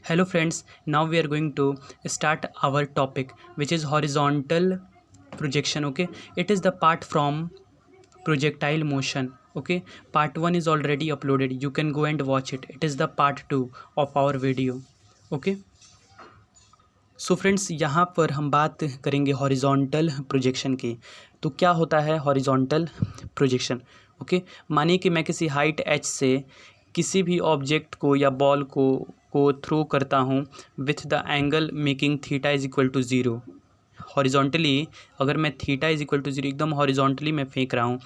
Hello friends, now we are going to start our topic which is horizontal projection. Okay, it is the part from projectile motion. Okay, part 1 is already uploaded, you can go and watch it. It is the part 2 of our video. Okay, so friends यहाँ पर हम बात करेंगे horizontal projection की। तो क्या होता है हॉरिजॉन्टल प्रोजेक्शन? ओके, मानिए कि मैं किसी हाइट एच से किसी भी ऑब्जेक्ट को या बॉल को थ्रो करता हूँ with the angle making theta is equal to zero. Horizontally अगर मैं theta is equal to zero एकदम हॉरिजॉन्टली मैं फेंक रहा हूँ,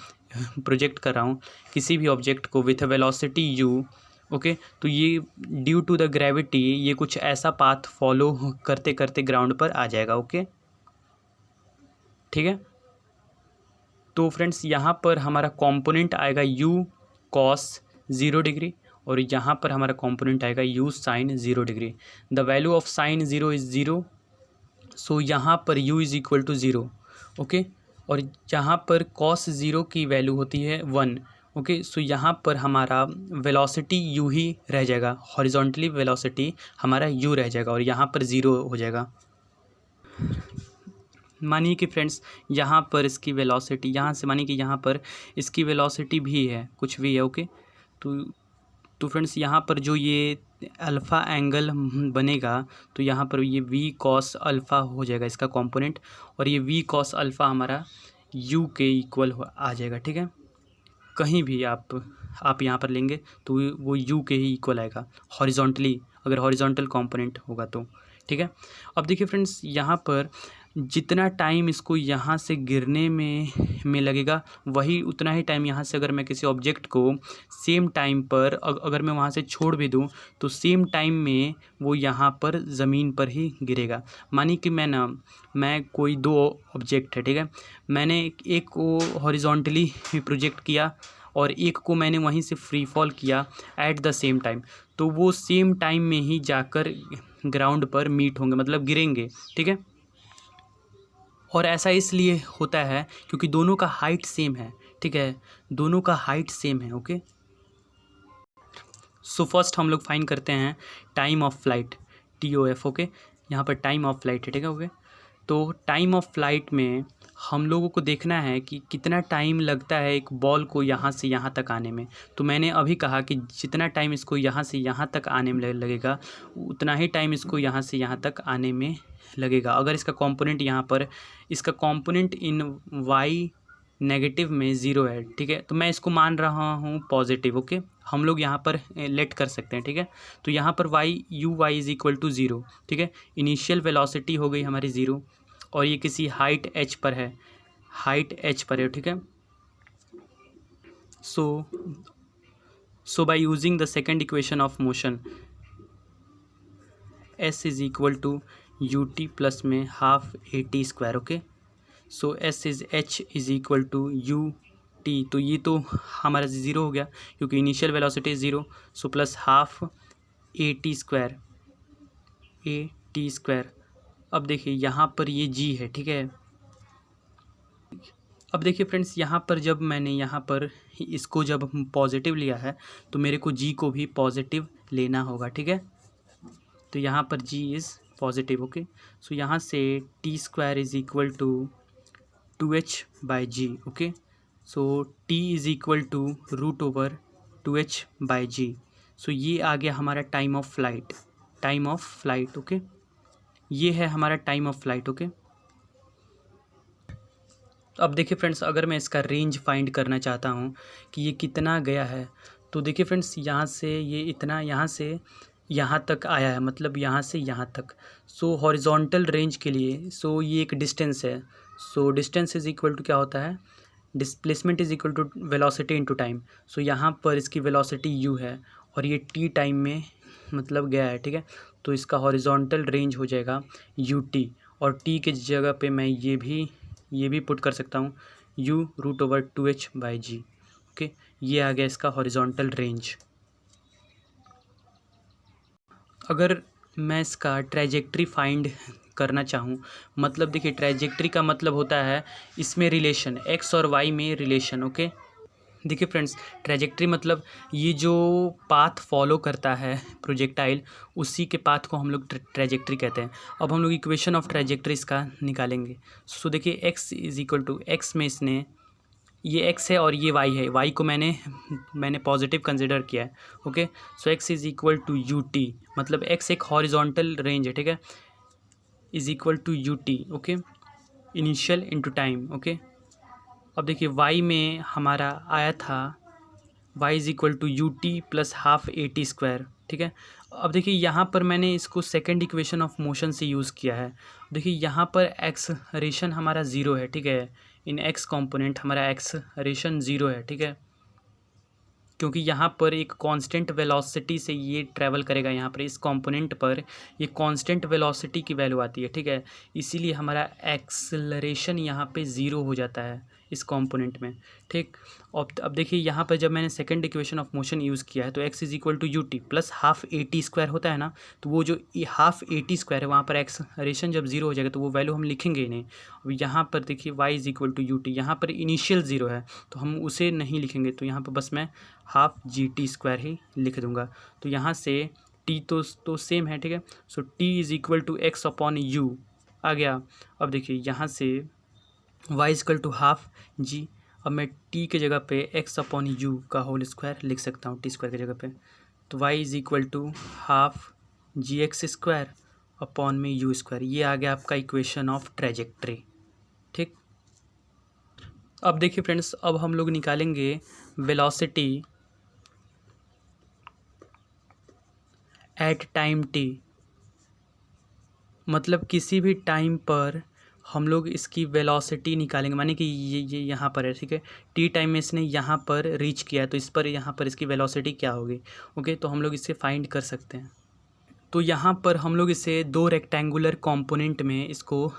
प्रोजेक्ट कर रहा हूँ किसी भी ऑब्जेक्ट को विथ वेलोसिटी यू। ओके, तो ये ड्यू टू द ग्रेविटी ये कुछ ऐसा पाथ फॉलो करते करते ग्राउंड पर आ जाएगा। ओके, ठीक है। तो फ्रेंड्स यहाँ पर हमारा कंपोनेंट आएगा u cos 0 डिग्री और यहाँ पर हमारा कंपोनेंट आएगा u sin 0 degree. The value of sin 0 is 0, so यहाँ पर u is equal to 0। Okay, और यहाँ पर cos 0 की वैल्यू होती है 1। ओके, सो यहाँ पर हमारा वेलोसिटी u ही रह जाएगा, हॉरिजॉन्टली वेलोसिटी हमारा u रह जाएगा और यहाँ पर 0 हो जाएगा। मानिए कि फ्रेंड्स यहाँ पर इसकी वेलोसिटी, यहाँ से मानिए कि यहाँ पर इसकी वेलोसिटी भी है, कुछ भी है। ओके, तो फ्रेंड्स यहाँ पर जो ये अल्फ़ा एंगल बनेगा तो यहाँ पर ये v cos अल्फ़ा हो जाएगा इसका कंपोनेंट, और ये v cos अल्फ़ा हमारा u के इक्वल आ जाएगा। ठीक है, कहीं भी आप यहाँ पर लेंगे तो वो u के ही इक्वल आएगा हॉरिजॉन्टली, अगर हॉरिजॉन्टल कंपोनेंट होगा तो। ठीक है, अब देखिए फ्रेंड्स यहाँ पर जितना टाइम इसको यहाँ से गिरने में लगेगा वही उतना ही टाइम यहाँ से अगर मैं किसी ऑब्जेक्ट को सेम टाइम पर अगर मैं वहाँ से छोड़ भी दूँ तो सेम टाइम में वो यहाँ पर ज़मीन पर ही गिरेगा। मानिए कि मैं कोई दो ऑब्जेक्ट है, ठीक है, मैंने एक को हॉरिजॉन्टली प्रोजेक्ट किया और एक को मैंने वहीं से फ्री फॉल किया एट द सेम टाइम, तो वो सेम टाइम में ही जाकर ग्राउंड पर मीट होंगे, मतलब गिरेंगे। ठीक है, और ऐसा इसलिए होता है क्योंकि दोनों का हाइट सेम है। ठीक है, दोनों का हाइट सेम है। ओके, सो फर्स्ट हम लोग फाइंड करते हैं time of flight, TOF। Okay, यहाँ पर टाइम ऑफ फ्लाइट है। ठीक है, ओके, तो टाइम ऑफ फ्लाइट में हम लोगों को देखना है कि कितना टाइम लगता है एक बॉल को यहाँ से यहाँ तक आने में। तो मैंने अभी कहा कि जितना टाइम इसको यहाँ से यहाँ तक आने में लगेगा उतना ही टाइम इसको यहाँ से यहाँ तक आने में लगेगा। अगर इसका कंपोनेंट यहाँ पर, इसका कंपोनेंट इन y नेगेटिव में 0 है। ठीक है, तो मैं इसको मान रहा हूँ पॉजिटिव। ओके, हम लोग यहाँ पर लेट कर सकते हैं। ठीक है, तो यहाँ पर y इज़ इक्वल टू 0। ठीक है, इनिशियल वेलोसिटी हो गई हमारी 0 और ये किसी हाइट h पर है, हाइट h पर है। ठीक है, so by using the second equation of motion s is equal to ut plus में half at square. Okay, so s is h is equal to ut, तो ये तो हमारा 0 हो गया क्योंकि initial velocity 0, so plus half at square, अब देखिए यहाँ पर ये g है। ठीक है, अब देखिए फ्रेंड्स यहाँ पर जब मैंने यहाँ पर इसको जब पॉजिटिव लिया है तो मेरे को g को भी पॉजिटिव लेना होगा। ठीक है, तो यहाँ पर g is positive. Okay, so यहाँ से t square is equal to 2h by ji. Okay, so t is equal to root over 2h by G. So ये आ गया हमारा टाइम ऑफ फ्लाइट। ओके, ये है हमारा टाइम ऑफ फ्लाइट। ओके, अब देखिए फ्रेंड्स अगर मैं इसका रेंज फाइंड करना चाहता हूँ कि ये कितना गया है, तो देखिए फ्रेंड्स यहाँ से ये इतना यहाँ से यहाँ तक आया है, मतलब यहाँ से यहाँ तक। सो हॉरिजॉन्टल रेंज के लिए सो ये एक डिस्टेंस है। So distance is equal to क्या होता है, displacement is equal to velocity into time. So यहाँ पर इसकी वेलोसिटी u है और ये t टाइम में मतलब गया है। ठीक है, तो इसका हॉरिजॉन्टल रेंज हो जाएगा ut, और t के जगह पे मैं ये भी पुट कर सकता हूँ u root over 2h by ji. Okay, ये आ गया इसका हॉरिजॉन्टल रेंज। अगर मैं इसका ट्रैजेक्टरी फाइंड करना चाहूँ, मतलब देखिए ट्रैजेक्टरी का मतलब होता है इसमें रिलेशन, x और y में रिलेशन। ओके, देखिए फ्रेंड्स, ट्रेजेक्ट्री मतलब ये जो पाथ फॉलो करता है प्रोजेक्टाइल, उसी के पाथ को हम लोग ट्रेजेक्ट्री कहते हैं। अब हम लोग इक्वेशन ऑफ ट्रेजेक्ट्री इसका निकालेंगे। सो देखिए x is equal to, x में इसने ये एक्स है और ये वाई है, वाई को मैंने पॉजिटिव कंसिडर किया है। Okay, so x is equal to u t, मतलब एक्स एक हॉरिजॉन्टल रेंज है, ठीक है, is equal to u t. Okay, initial into time. Okay, अब देखिए वाई में हमारा आया था y is equal to u t plus half a t square, ठीक है। अब देखिए यहाँ पर मैंने इसको सेकंड इक्वेशन ऑफ मोशन से यूज़ किया है। देखिए यहाँ पर एक्सरेशन हमारा ज़ीरो है, ठीक है, इन एक्स कंपोनेंट हमारा एक्सरेशन ज़ीरो है, ठीक है, क्योंकि यहाँ पर एक कांस्टेंट वेलोसिटी से ये ट्रैवल करेगा। यहाँ पर इस कंपोनेंट पर ये कांस्टेंट वेलोसिटी की वैल्यू आती है, ठीक है, इसीलिए हमारा एक्सेलरेशन यहाँ पे ज़ीरो हो जाता है इस कंपोनेंट में, ठीक। अब देखिए यहाँ पर जब मैंने second equation of motion use किया है तो x is equal to u t plus half a t square होता है ना, तो वो जो हाफ ए टी स्क्वायर है वहाँ पर एक्सेलरेशन जब ज़ीरो हो जाएगा तो वो वैल्यू हम लिखेंगे ही नहीं। अब यहाँ पर देखिए y is equal to u t, यहाँ पर इनिशियल ज़ीरो है तो हम उसे नहीं लिखेंगे, तो यहाँ पर बस मैं हाफ जी टी स्क्वायर ही लिख दूंगा। तो यहाँ से टी तो सेम है, ठीक है, so T is equal to X upon U आ गया। अब देखिए यहाँ से Y equal to half G, अब मैं टी के जगह पे एक्स अपॉन यू का होल स्क्वायर लिख सकता हूँ टी स्क्वायर की जगह पे, तो Y is equal to half G X square upon में यू स्क्वायर। ये आ गया आपका इक्वेशन ऑफ ट्रेजेक्ट्री, ठीक। अब देखिए फ्रेंड्स, अब हम लोग निकालेंगे वेलोसिटी एट टाइम टी, मतलब किसी भी टाइम पर हम लोग इसकी वेलोसिटी निकालेंगे, माने कि ये यहाँ पर है, ठीक है, टी टाइम में इसने यहाँ पर रीच किया है तो इस पर यहाँ पर इसकी वेलोसिटी क्या होगी। ओके, तो हम लोग इसे फाइंड कर सकते हैं। तो यहाँ पर हम लोग इसे दो रेक्टेंगुलर कंपोनेंट में इसको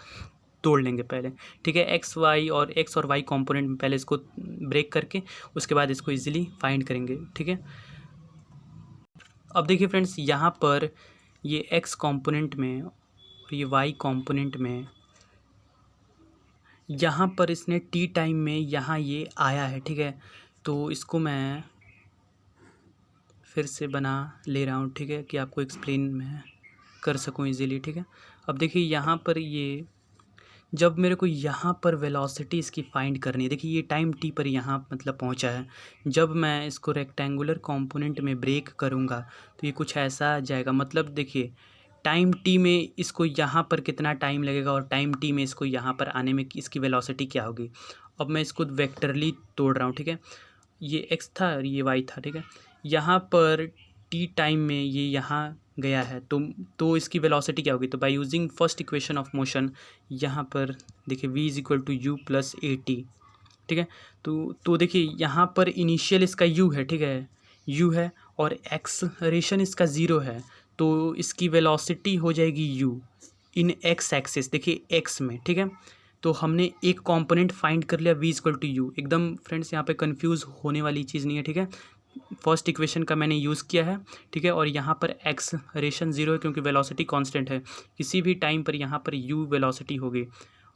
तोड़ लेंगे पहले, ठीक है, एक्स और वाई कंपोनेंट में पहले इसको ब्रेक करके उसके बाद इसको इजीली फाइंड करेंगे, ठीक है। अब देखिए फ्रेंड्स, यहाँ पर ये एक्स कंपोनेंट में और ये वाई कंपोनेंट में, यहाँ पर इसने टी टाइम में यहाँ ये आया है, ठीक है, तो इसको मैं फिर से बना ले रहा हूँ, ठीक है, कि आपको एक्सप्लेन मैं कर सकूँ इजीली, ठीक है। अब देखिए यहाँ पर ये जब मेरे को यहाँ पर वेलोसिटी इसकी फाइंड करनी है, देखिए ये टाइम टी पर यहाँ मतलब पहुँचा है, जब मैं इसको रेक्टेंगुलर कंपोनेंट में ब्रेक करूँगा तो ये कुछ ऐसा आ जाएगा। मतलब देखिए टाइम टी में इसको यहाँ पर कितना टाइम लगेगा और टाइम टी में इसको यहाँ पर आने में इसकी वेलोसिटी क्या होगी। अब मैं इसको वेक्टरली तोड़ रहा हूँ, ठीक है, ये एक्स था और ये वाई था, ठीक है, यहाँ पर टी टाइम में ये यहाँ गया है तो इसकी वेलोसिटी क्या होगी। तो by using first equation of motion, यहाँ पर देखिए v is equal to u plus a t, ठीक है, तो देखिए यहाँ पर इनिशियल इसका u है, ठीक है, u है और एक्सलेरेशन इसका ज़ीरो है, तो इसकी वेलोसिटी हो जाएगी u इन एक्स एक्सिस, देखिए x में, ठीक है। तो हमने एक कंपोनेंट फाइंड कर लिया v इक्वल टू यू। एकदम फ्रेंड्स यहाँ पे कंफ्यूज होने वाली चीज़ नहीं है, ठीक है, फर्स्ट इक्वेशन का मैंने यूज़ किया है, ठीक है, और यहाँ पर एक्सलेरेशन ज़ीरो है क्योंकि वेलोसिटी कांस्टेंट है, किसी भी टाइम पर यहाँ पर u वेलोसिटी होगी।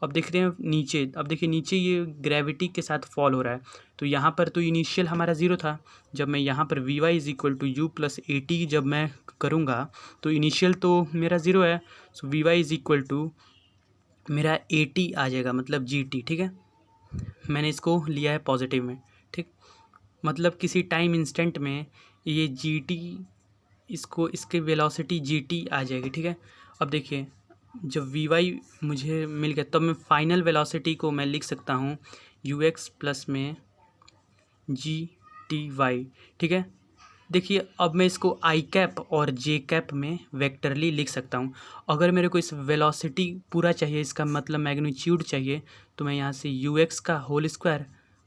अब देख रहे हैं नीचे, अब देखिए नीचे ये ग्रेविटी के साथ फॉल हो रहा है, तो यहाँ पर तो इनिशियल हमारा ज़ीरो था, जब मैं यहाँ पर v y is equal to u plus a t जब मैं करूँगा तो इनिशियल तो मेरा ज़ीरो है, so v y is equal to मेरा ए टी आ जाएगा, मतलब जी टी, ठीक है, मैंने इसको लिया है पॉजिटिव में, ठीक, मतलब किसी टाइम इंस्टेंट में ये जी टी इसकी वेलोसिटी जी टी आ जाएगी, ठीक है। अब देखिए जब वी वाई मुझे मिल गया तब मैं फाइनल वेलोसिटी को मैं लिख सकता हूँ यू एक्स प्लस में जी टी वाई, ठीक है। देखिए अब मैं इसको आई कैप और जे कैप में वेक्टरली लिख सकता हूँ। अगर मेरे को इस वेलोसिटी पूरा चाहिए, इसका मतलब मैग्नीट्यूड चाहिए, तो मैं यहाँ से यू एक्स का होल स्क्वायर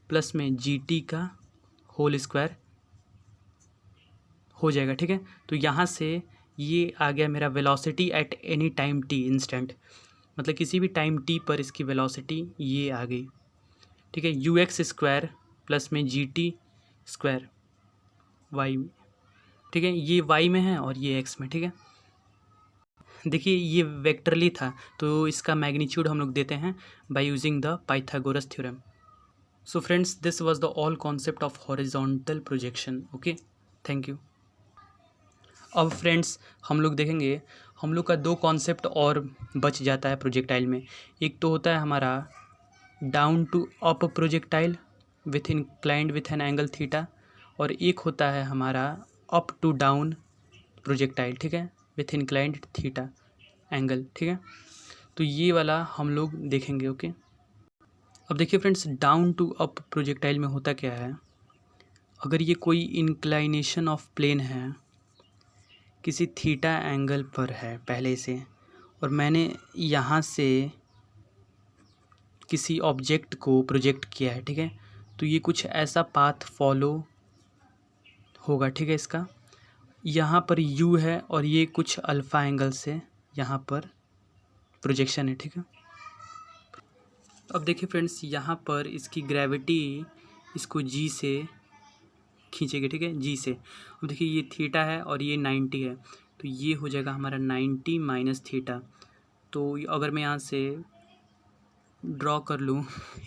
प्लस में जी टी का होल स्क्वायर हो जाएगा, ठीक है। तो यहाँ से ये आ गया मेरा velocity at any time T instant, मतलब किसी भी टाइम टी पर इसकी वेलोसिटी ये आ गई, ठीक है, यू एक्स स्क्वायर प्लस में जी टी स्क्वायर वाई, ठीक है, ये वाई में है और ये एक्स में, ठीक है। देखिए ये वेक्टरली था तो इसका मैग्नीट्यूड हम लोग देते हैं bye using the Pythagoras theorem. So friends, this was the all concept of horizontal projection. Okay, thank you. अब फ्रेंड्स हम लोग देखेंगे, हम लोग का दो कॉन्सेप्ट और बच जाता है प्रोजेक्टाइल में। एक तो होता है हमारा down to up projectile with inclined with an angle theta, और एक होता है हमारा अप टू डाउन प्रोजेक्टाइल, ठीक है, विथ इंक्लाइंड थीटा एंगल, ठीक है। तो ये वाला हम लोग देखेंगे। ओके, अब देखिए friends, down to up projectile में होता क्या है, अगर ये कोई इंक्लाइनेशन ऑफ प्लेन है, किसी थीटा एंगल पर है पहले से, और मैंने यहाँ से किसी ऑब्जेक्ट को प्रोजेक्ट किया है, ठीक है, तो ये कुछ ऐसा पाथ फॉलो होगा, ठीक है। इसका यहाँ पर यू है और ये कुछ अल्फ़ा एंगल से यहाँ पर प्रोजेक्शन है, ठीक है। अब देखिए फ्रेंड्स, यहाँ पर इसकी ग्रेविटी इसको जी से खींचेगी, ठीक है, जी से। अब देखिए ये थीटा है और ये 90 है, तो ये हो जाएगा हमारा 90 माइनस थीटा। तो अगर मैं यहाँ से ड्रॉ कर लूँ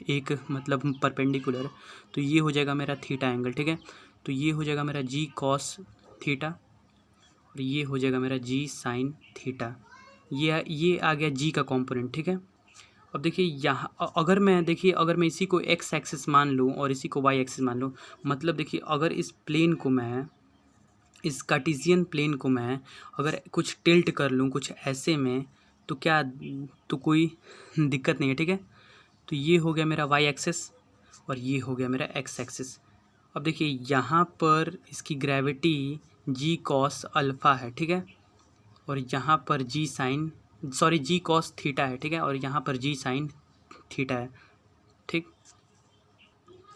एक मतलब परपेंडिकुलर, तो ये हो जाएगा मेरा थीटा एंगल, ठीक है। तो ये हो जाएगा मेरा जी कॉस थीटा और ये हो जाएगा मेरा जी साइन थीटा। ये आ गया जी का कंपोनेंट, ठीक है। अब देखिए यहाँ अगर मैं इसी को एक्स एक्सिस मान लूँ और इसी को वाई एक्सिस मान लूँ, मतलब देखिए अगर इस कार्टेशियन प्लेन को मैं अगर कुछ टिल्ट कर लूँ कुछ ऐसे में, तो कोई दिक्कत नहीं है, ठीक है। तो ये हो गया मेरा वाई एक्सिस और ये हो गया मेरा एक्स एक्सिस। अब देखिए यहाँ पर इसकी ग्रेविटी जी कॉस अल्फ़ा है, ठीक है, और यहाँ पर जी कॉस थीटा है, ठीक है, और यहाँ पर जी साइन थीटा है, ठीक।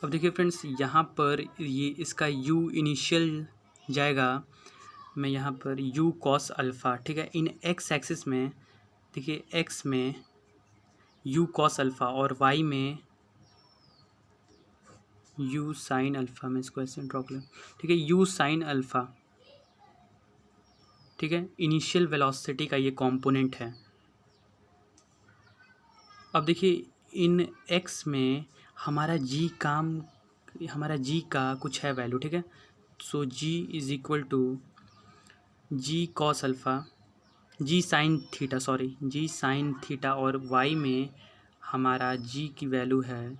अब देखिए फ्रेंड्स, यहाँ पर ये इसका u इनिशियल जाएगा, मैं यहाँ पर u कॉस अल्फ़ा, ठीक है, इन x एक्सिस में देखिए x में u कॉस अल्फ़ा और y में u साइन अल्फ़ा, में इसको ऐसे ड्रॉ कर, ठीक है, u साइन अल्फ़ा, ठीक है, इनिशियल वेलोसिटी का ये कंपोनेंट है। अब देखिए इन x में हमारा g का कुछ है वैल्यू, ठीक है। So g is equal to g cos alpha, g sine theta, और y में हमारा g की वैल्यू है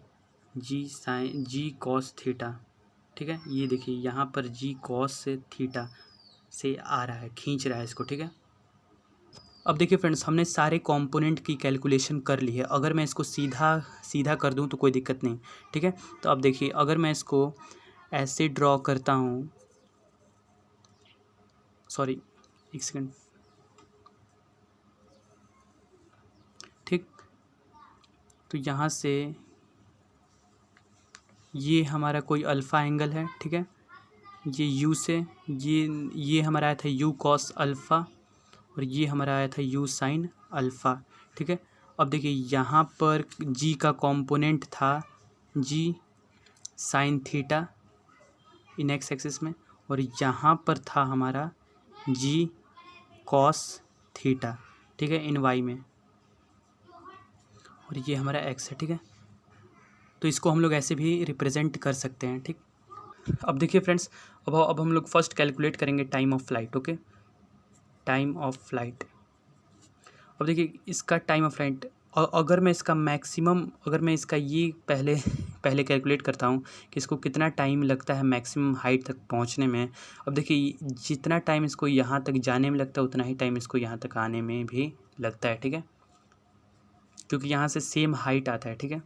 जी कॉस थीटा, ठीक है। ये देखिए यहाँ पर जी कॉस से थीटा से आ रहा है, खींच रहा है इसको, ठीक है। अब देखिए फ्रेंड्स, हमने सारे कंपोनेंट की कैलकुलेशन कर ली है। अगर मैं इसको सीधा कर दूं तो कोई दिक्कत नहीं, ठीक है। तो अब देखिए अगर मैं इसको ऐसे ड्रॉ करता हूं, सॉरी एक सेकंड, ठीक। तो यहाँ से ये हमारा कोई अल्फ़ा एंगल है, ठीक है, ये यू से ये हमारा आया था यू कॉस अल्फ़ा और ये हमारा आया था यू साइन अल्फ़ा, ठीक है। अब देखिए यहाँ पर जी का कंपोनेंट था जी sine theta in x axis में, और यहाँ पर था हमारा जी कॉस थीटा, ठीक है, इन वाई में, और ये हमारा एक्स है, ठीक है। तो इसको हम लोग ऐसे भी रिप्रेजेंट कर सकते हैं, ठीक। अब देखिए फ्रेंड्स, अब हम लोग फर्स्ट कैलकुलेट करेंगे time of flight. Okay, time of flight. अब देखिए इसका टाइम ऑफ फ्लाइट, अगर मैं इसका ये पहले कैलकुलेट करता हूँ कि इसको कितना टाइम लगता है मैक्सिमम हाइट तक पहुँचने में। अब देखिए जितना टाइम इसको यहाँ तक जाने में लगता है उतना ही टाइम इसको यहाँ तक आने में भी लगता है, ठीक है, क्योंकि यहाँ से सेम हाइट आता है, ठीक है।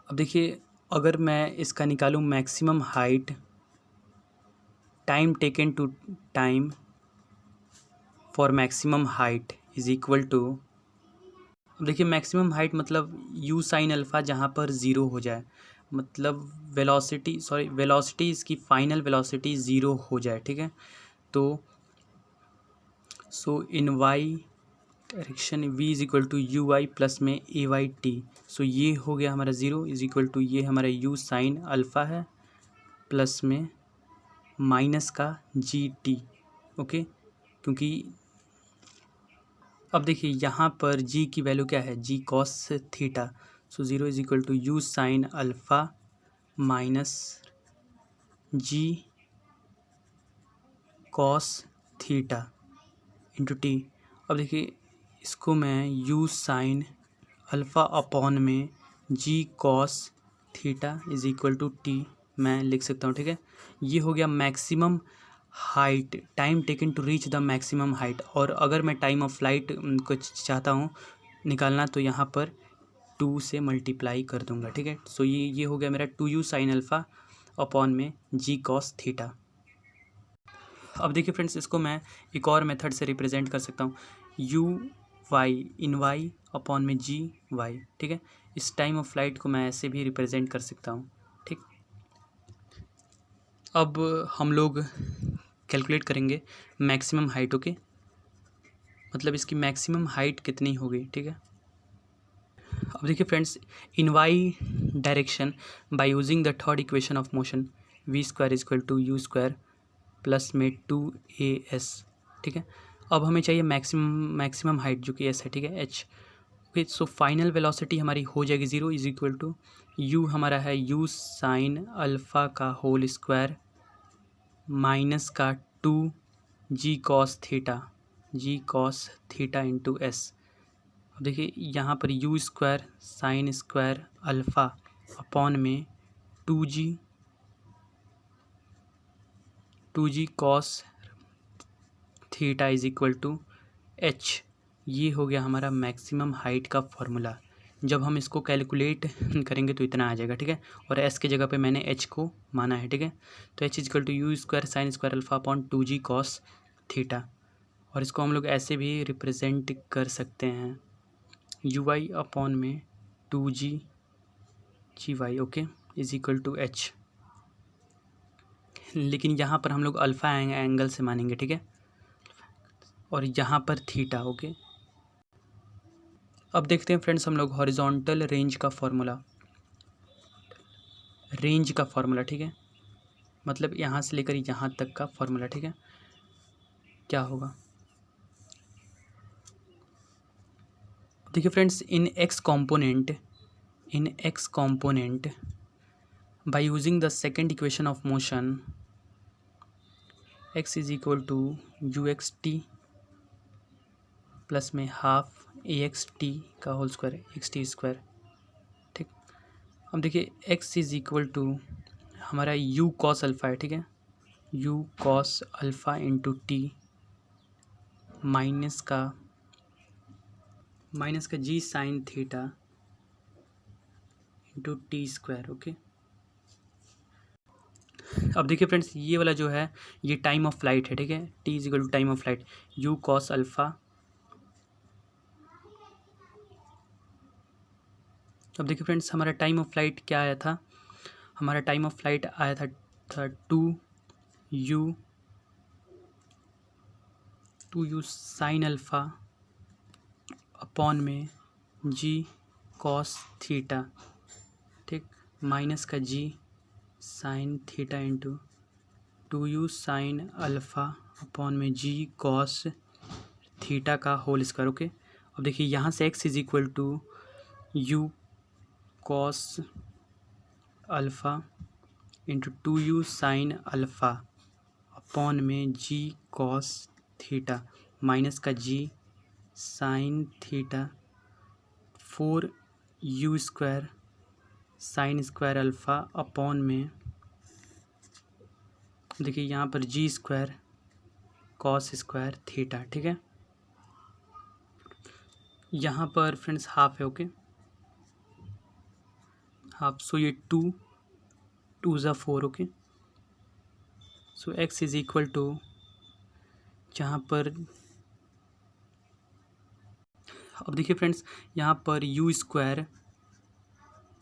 अब देखिए अगर मैं इसका निकालूँ maximum height, time taken to time for maximum height is equal to, अब देखिए मैक्सिमम हाइट मतलब यू साइन अल्फ़ा जहाँ पर ज़ीरो हो जाए, मतलब वेलोसिटी इसकी फाइनल वेलोसिटी ज़ीरो हो जाए, ठीक है। तो so in Y direction v is equal to U Y plus में ए वाई टी। सो ये हो गया हमारा ज़ीरो इज इक्वल टू ये हमारा यू साइन अल्फ़ा है प्लस में माइनस का जी टी। ओके, क्योंकि अब देखिए यहाँ पर g की वैल्यू क्या है, G cos theta, so 0 is equal to U sine alpha minus G cos theta into T. अब देखिए इसको मैं यू साइन अल्फ़ा अपॉन में G cos theta is equal to T मैं लिख सकता हूँ, ठीक है। ये हो गया maximum height, time taken to reach the maximum height. और अगर मैं टाइम ऑफ फ्लाइट को चाहता हूँ निकालना तो यहाँ पर 2 से मल्टीप्लाई कर दूंगा, ठीक है। सो ये हो गया मेरा 2u साइन अल्फ़ा अपॉन में जी कॉस थीटा। अब देखिए फ्रेंड्स, इसको मैं एक और मेथड से रिप्रेजेंट कर सकता हूँ, u y in y upon में जी वाई, ठीक है। इस टाइम ऑफ फ्लाइट को मैं ऐसे भी रिप्रेजेंट कर सकता हूँ, ठीक। अब हम लोग कैलकुलेट करेंगे मैक्सिमम हाइट, ओके। मतलब इसकी मैक्सिमम हाइट कितनी होगी, ठीक है। अब देखिए friends, in Y direction by using the third equation of motion v square is equal to u square plus में 2as, ठीक है। अब हमें चाहिए मैक्सिमम हाइट जो कि s है, ठीक है, h। Okay, so final velocity हमारी हो जाएगी 0 इज इक्वल टू u हमारा है u साइन अल्फ़ा का होल स्क्वायर माइनस का 2g cos theta into S. अब देखिए यहाँ पर u square sine square alpha upon में 2g cos theta is equal to h। ये हो गया हमारा मैक्सिमम हाइट का फॉर्मूला। जब हम इसको कैलकुलेट करेंगे तो इतना आ जाएगा, ठीक है। और s के जगह पे मैंने h को माना है, ठीक है। तो h is equal to u square sine square alpha upon 2g cos theta. और इसको हम लोग ऐसे भी रिप्रेजेंट कर सकते हैं, यू वाई अपॉन में 2g g y, okay, is equal to h। लेकिन यहाँ पर हम लोग अल्फ़ा एंगल से मानेंगे, ठीक है, और यहाँ पर थीटा, ओके। अब देखते हैं फ्रेंड्स हम लोग हॉरिजॉन्टल रेंज का फॉर्मूला, ठीक है। मतलब यहाँ से लेकर यहाँ तक का फॉर्मूला, ठीक है। क्या होगा देखिए friends, in X component by using the second equation of motion x is equal to U X T plus में हाफ ए एक्स टी का whole square X T square, ठीक। अब देखिए x इज इक्वल टू हमारा u cos alpha है, ठीक है, u cos alpha into T minus का G sine theta into T square, okay. अब देखिए फ्रेंड्स, ये वाला जो है ये टाइम ऑफ फ्लाइट है, ठीक है, t is equal to time of flight u cos alpha. अब देखिए फ्रेंड्स, हमारा टाइम ऑफ फ्लाइट क्या आया था, हमारा टाइम ऑफ फ्लाइट आया था 2u साइन अल्फ़ा अपॉन में जी कॉस थीटा, ठीक, माइनस का G sine theta into 2u sine alpha upon में जी कॉस थीटा का होल स्क्वायर, ओके। अब देखिए यहाँ से x is equal to U cos alpha into 2u sine alpha upon में जी कॉस थीटा माइनस का G sine theta 4u square sine square alpha upon में देखिए यहाँ पर G square cos square theta, ठीक है। यहाँ पर फ्रेंड्स हाफ है, ओके, हाफ। सो ये 2 ज़ा 4, okay. So x is equal to जहाँ पर अब देखिए फ्रेंड्स, यहाँ पर u स्क्वायर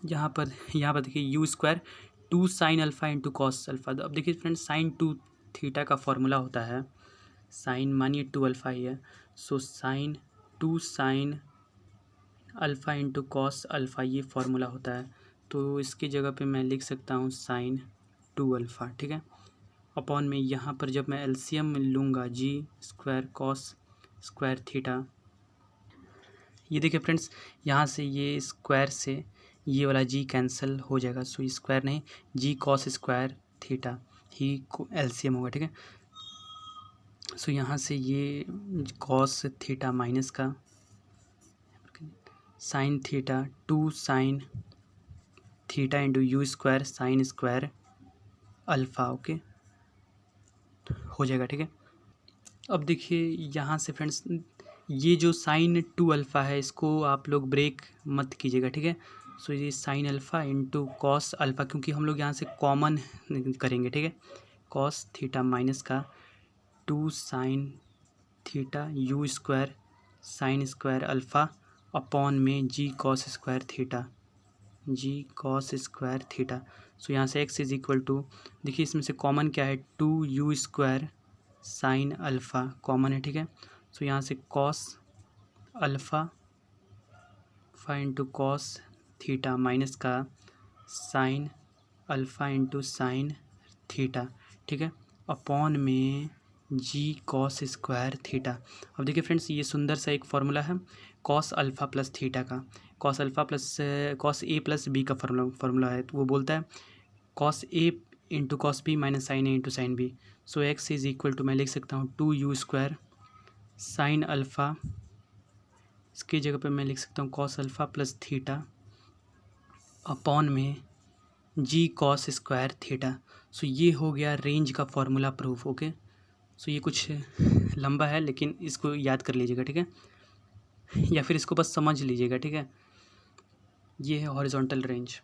यहाँ पर देखिए you square 2 sign alpha into cos alpha. अब देखिए फ्रेंड्स, साइन 2 थीटा का फॉर्मूला होता है, साइन मानिए 2 अल्फ़ा ही है, so sine 2 sign alpha into cos alpha ये फॉर्मूला होता है। तो इसकी जगह पे मैं लिख सकता हूँ साइन 2 अल्फ़ा, ठीक है, अपॉन में यहाँ पर जब मैं एलसीएम लूँगा जी स्क्वायर कॉस स्क्वायर थीटा। ये देखिए फ्रेंड्स, यहाँ से ये स्क्वायर से ये वाला जी कैंसिल हो जाएगा, सो स्क्वायर नहीं, जी कॉस स्क्वायर थीटा ही एलसीएम होगा, ठीक है। सो यहाँ से ये कॉस थीटा माइनस का sine theta, 2 sign theta into you square sine square alpha, okay हो जाएगा, ठीक है। अब देखिए यहाँ से फ्रेंड्स, ये जो साइन 2 अल्फ़ा है इसको आप लोग ब्रेक मत कीजिएगा, ठीक है। सो ये sign alpha into cos alpha, क्योंकि हम लोग यहाँ से कॉमन करेंगे, ठीक है। कॉस थीटा माइनस का 2 sine theta you square sine square alpha upon में जी कॉस स्क्वायर थीटा, जी कॉस स्क्वायर थीटा। सो यहाँ से x इज इक्वल टू, देखिए इसमें से कॉमन क्या है, 2 U square sine alpha common है, ठीक है। सो यहाँ से cos alpha into cos theta minus का sine alpha into sine theta, ठीक है, अपॉन में जी कॉस स्क्वायर थीटा। अब देखिए फ्रेंड्स, ये सुंदर सा एक फार्मूला है कॉस अल्फ़ा प्लस थीटा का, cos alpha plus cos a plus b का फार्मूला है। तो वो बोलता है cos a into cos b minus sine a into sine b. So x is equal to, मैं लिख सकता हूँ 2 यू स्क्वायर साइन अल्फ़ा, इसकी जगह पे मैं लिख सकता हूँ cos alpha plus theta upon में जी कॉस स्क्वायर थीटा। सो ये हो गया रेंज का फॉर्मूला प्रूफ, ओके। सो ये कुछ लंबा है लेकिन इसको याद कर लीजिएगा, ठीक है, या फिर इसको बस समझ लीजिएगा, ठीक है। ये है हॉरिजॉन्टल रेंज।